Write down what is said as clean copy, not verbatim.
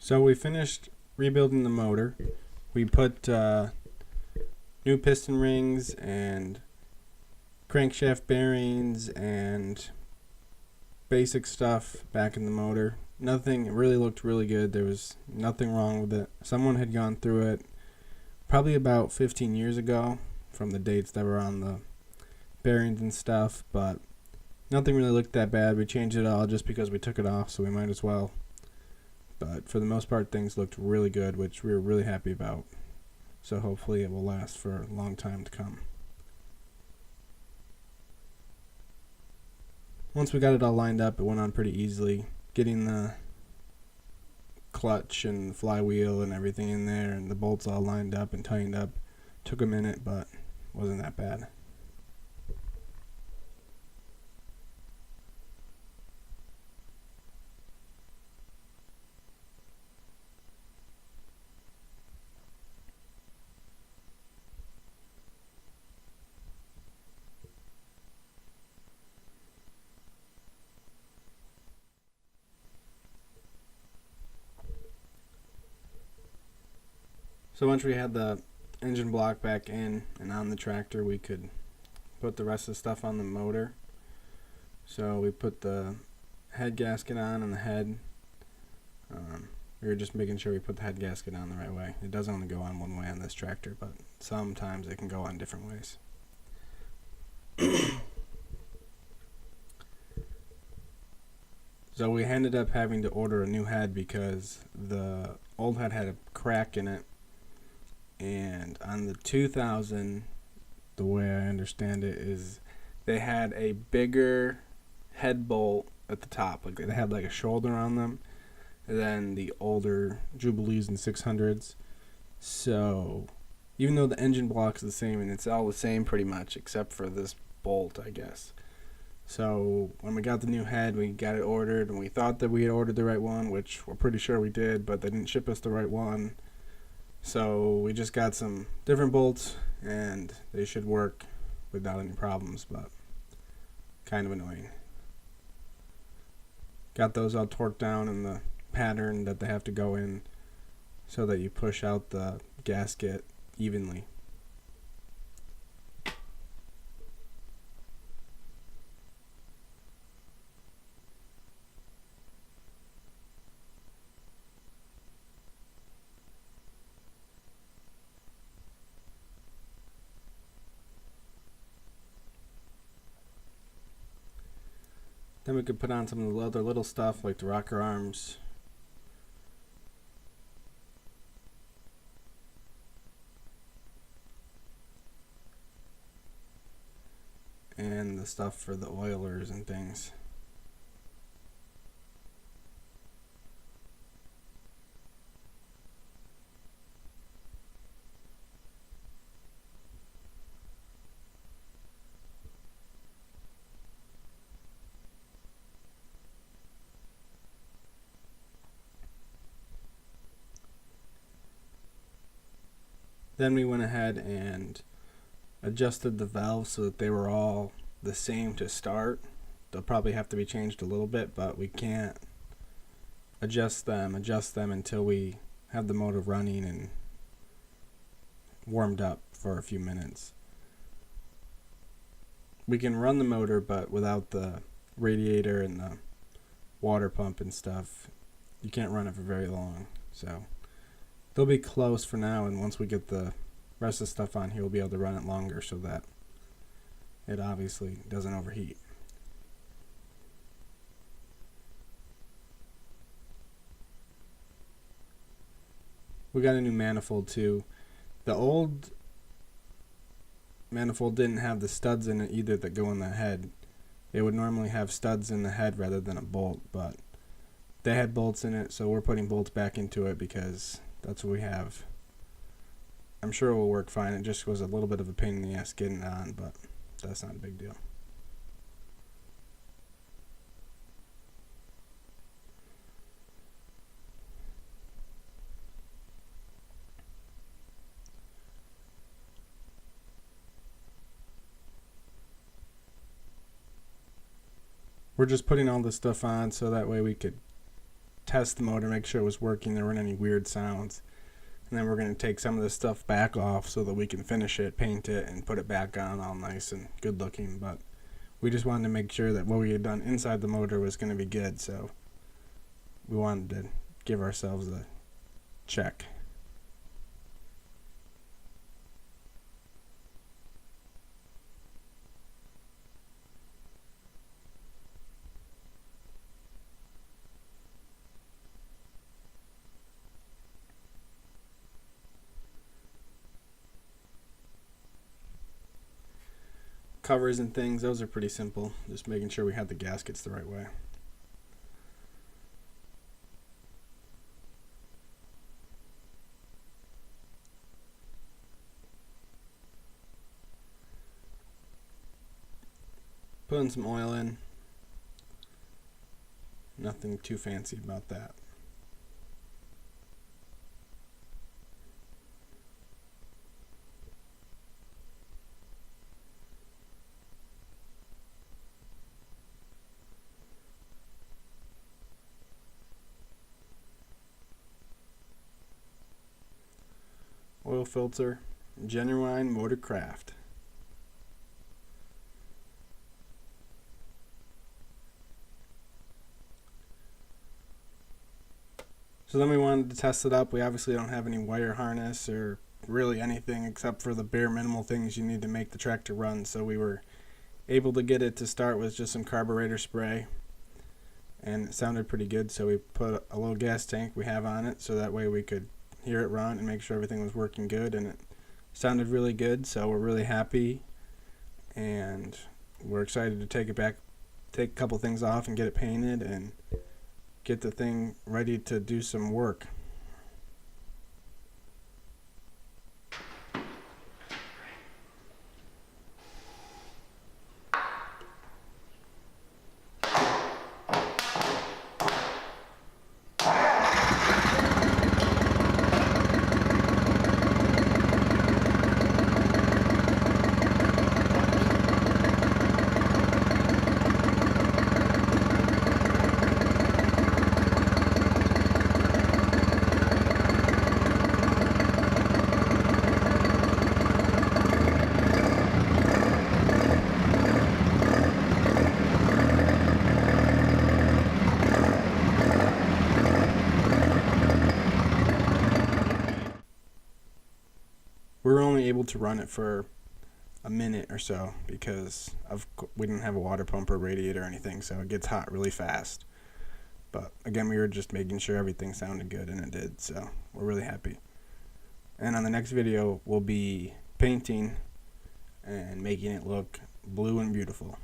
So we finished rebuilding the motor. We put new piston rings and crankshaft bearings and basic stuff back in the motor. Nothing, it really looked really good. There was nothing wrong with it. Someone had gone through it probably about 15 years ago from the dates that were on the bearings and stuff, but nothing really looked that bad. We changed it all just because we took it off, so we might as well. But for the most part, things looked really good, which we were really happy about. So hopefully it will last for a long time to come. Once we got it all lined up, it went on pretty easily. Getting the clutch and the flywheel and everything in there and the bolts all lined up and tightened up took a minute, but wasn't that bad. So once we had the engine block back in and on the tractor, we could put the rest of the stuff on the motor. So we put the head gasket on and the head. We were just making sure we put the head gasket on the right way. It does only go on one way on this tractor, but sometimes it can go on different ways. So we ended up having to order a new head because the old head had a crack in it. And on the 2000, the way I understand it is they had a bigger head bolt at the top. Like they had like a shoulder on them than the older Jubilees and 600s. So even though the engine block's the same and it's all the same pretty much except for this bolt, I guess. So when we got the new head, we got it ordered and we thought that we had ordered the right one, which we're pretty sure we did, but they didn't ship us the right one. So we just got some different bolts and they should work without any problems, but kind of annoying. Got those all torqued down in the pattern that they have to go in so that you push out the gasket evenly. Then we could put on some of the other little stuff like the rocker arms. And the stuff for the oilers and things. Then we went ahead and adjusted the valves so that they were all the same to start. They'll probably have to be changed a little bit, but we can't adjust them until we have the motor running and warmed up for a few minutes. We can run the motor, but without the radiator and the water pump and stuff, you can't run it for very long. So they'll be close for now, and once we get the rest of the stuff on here, we'll be able to run it longer so that it obviously doesn't overheat. We got a new manifold too. The old manifold didn't have the studs in it either that go in the head. It would normally have studs in the head rather than a bolt, but they had bolts in it, so we're putting bolts back into it because that's what we have. I'm sure it will work fine. It just was a little bit of a pain in the ass getting it on, but that's not a big deal. We're just putting all this stuff on so that way we could test the motor, make sure it was working, there weren't any weird sounds. And then we're going to take some of this stuff back off so that we can finish it, paint it, and put it back on all nice and good looking. But we just wanted to make sure that what we had done inside the motor was going to be good, so we wanted to give ourselves a check. Covers and things, those are pretty simple. Just making sure we had the gaskets the right way. Putting some oil in. Nothing too fancy about that. Oil filter, genuine Motorcraft. So then we wanted to test it up. We obviously don't have any wire harness or really anything except for the bare minimal things you need to make the tractor run. So we were able to get it to start with just some carburetor spray, and it sounded pretty good. So we put a little gas tank we have on it so that way we could hear it run and make sure everything was working good, and it sounded really good. So we're really happy, and we're excited to take it back, take a couple things off and get it painted and get the thing ready to do some work. We were only able to run it for a minute or so because we didn't have a water pump or radiator or anything, so it gets hot really fast. But again, we were just making sure everything sounded good, and it did, so we're really happy. And on the next video, we'll be painting and making it look blue and beautiful.